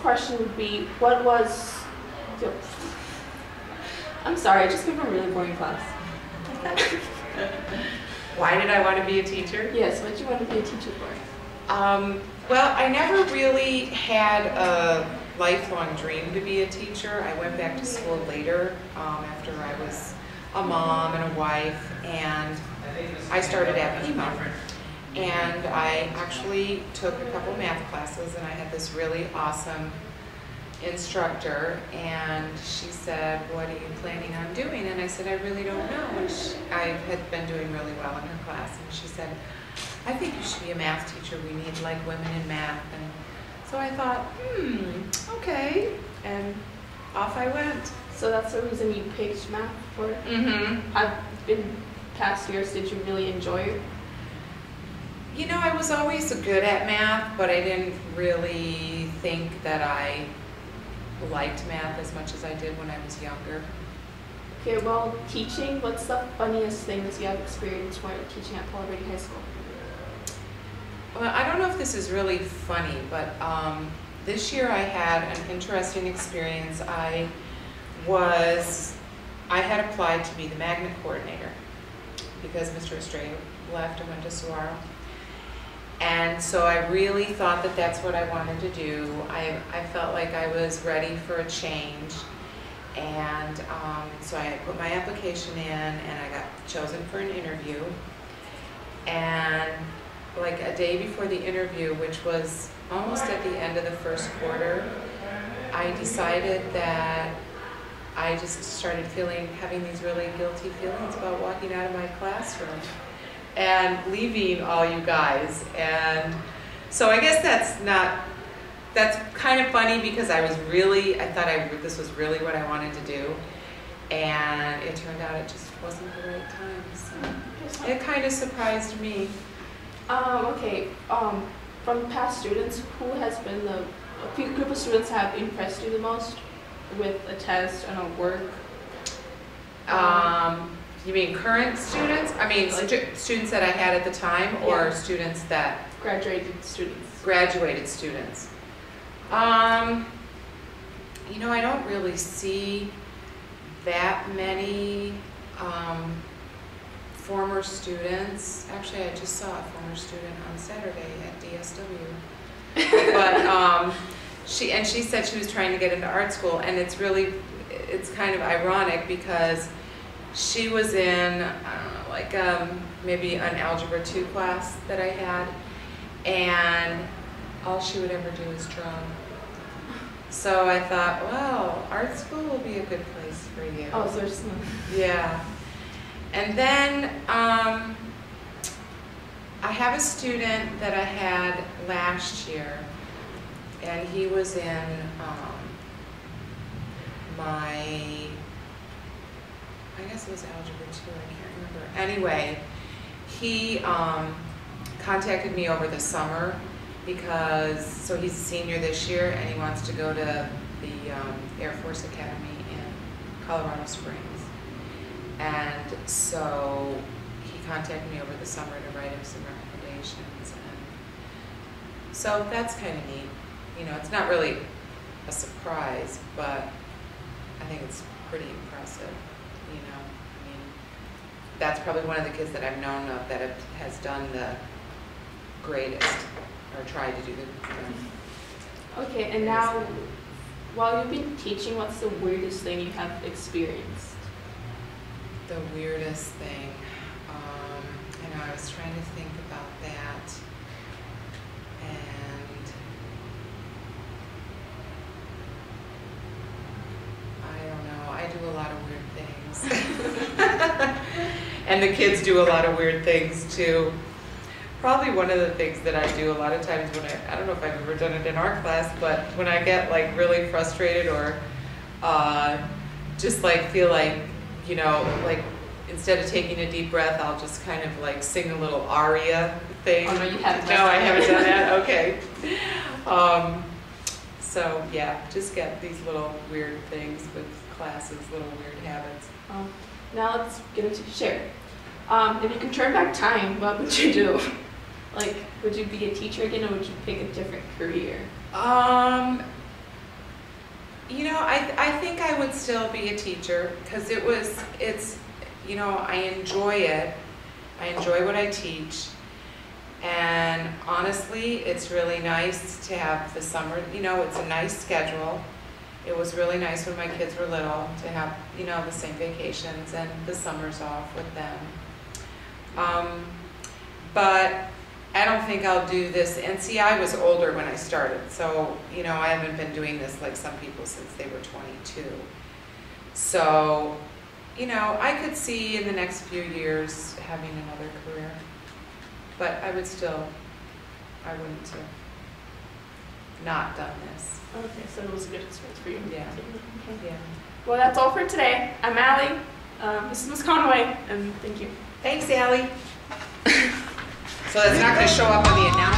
question would be, what was... I'm sorry, I just came from a really boring class. Why did I want to be a teacher? Yes, what did you want to be a teacher for? Well, I never really had a lifelong dream to be a teacher. I went back to school later after I was a mom and a wife, and I started at Pima. And I actually took a couple math classes, and I had this really awesome instructor, and she said, "What are you planning on doing?" And I said, "I really don't know." And I had been doing really well in her class, and she said, "I think you should be a math teacher. We need like women in math." And so I thought, okay, and off I went. So that's the reason you picked math for it? Mm-hmm. In past years, did you really enjoy it? You know, I was always good at math, but I didn't really think that I liked math as much as I did when I was younger. Okay, well, teaching, what's the funniest things you have experienced while teaching at Palo Verde High School? Well, I don't know if this is really funny, but this year I had an interesting experience. I had applied to be the magnet coordinator because Mr. Estrella left and went to Saguaro. And so I really thought that that's what I wanted to do. I felt like I was ready for a change. And so I put my application in, and I got chosen for an interview. And like a day before the interview, which was almost at the end of the first quarter, I decided that I just started having these really guilty feelings about walking out of my classroom and leaving all you guys. And so I guess that's kind of funny because I thought this was really what I wanted to do, and it turned out it just wasn't the right time, so it kind of surprised me. Okay, from past students, who has been a group of students have impressed you the most with a test and a work? You mean current students? I mean students that I had at the time, or yeah, students that... Graduated students. Graduated students. You know, I don't really see that many former students. Actually, I just saw a former student on Saturday at DSW. But she said she was trying to get into art school, and it's kind of ironic because she was in, like maybe an Algebra 2 class that I had, and all she would ever do is draw. So I thought, well, art school will be a good place for you. Oh, so there's no... Yeah. And then I have a student that I had last year, and he was in I guess it was Algebra 2, I can't remember. Anyway, he contacted me over the summer because, so he's a senior this year and he wants to go to the Air Force Academy in Colorado Springs. And so he contacted me over the summer to write him some recommendations. And so that's kind of neat. You know, it's not really a surprise, but I think it's pretty impressive. You know, I mean, that's probably one of the kids that I've known of that has done the greatest, or tried to do the Okay, and now, while you've been teaching, what's the weirdest thing you have experienced? The weirdest thing, I know, I was trying to think about that, and I don't know, I do a lot of weird things. And the kids do a lot of weird things too. Probably one of the things that I do a lot of times when I don't know if I've ever done it in our class, but when I get like really frustrated or just like feel like, you know, like instead of taking a deep breath, I'll just kind of like sing a little aria thing. Oh no, you haven't. No, I haven't done that. Okay. So yeah, just get these little weird things with classes, little weird habits. Now let's get into share. If you could turn back time, what would you do? Like, would you be a teacher again, or would you pick a different career? You know, I think I would still be a teacher because it's, you know, I enjoy it. I enjoy what I teach. And honestly, it's really nice to have the summer, you know, it's a nice schedule. It was really nice when my kids were little to have, you know, the same vacations and the summers off with them. But I don't think I'll do this. And see, I was older when I started, so, you know, I haven't been doing this like some people since they were 22. So, you know, I could see in the next few years having another career. But I wouldn't have not done this. Okay, so it was a good experience for you. Yeah. Okay. Yeah. Well, that's all for today. I'm Allie. This is Ms. Conway, and thank you. Thanks, Allie. So that's not going to show up on the announcement.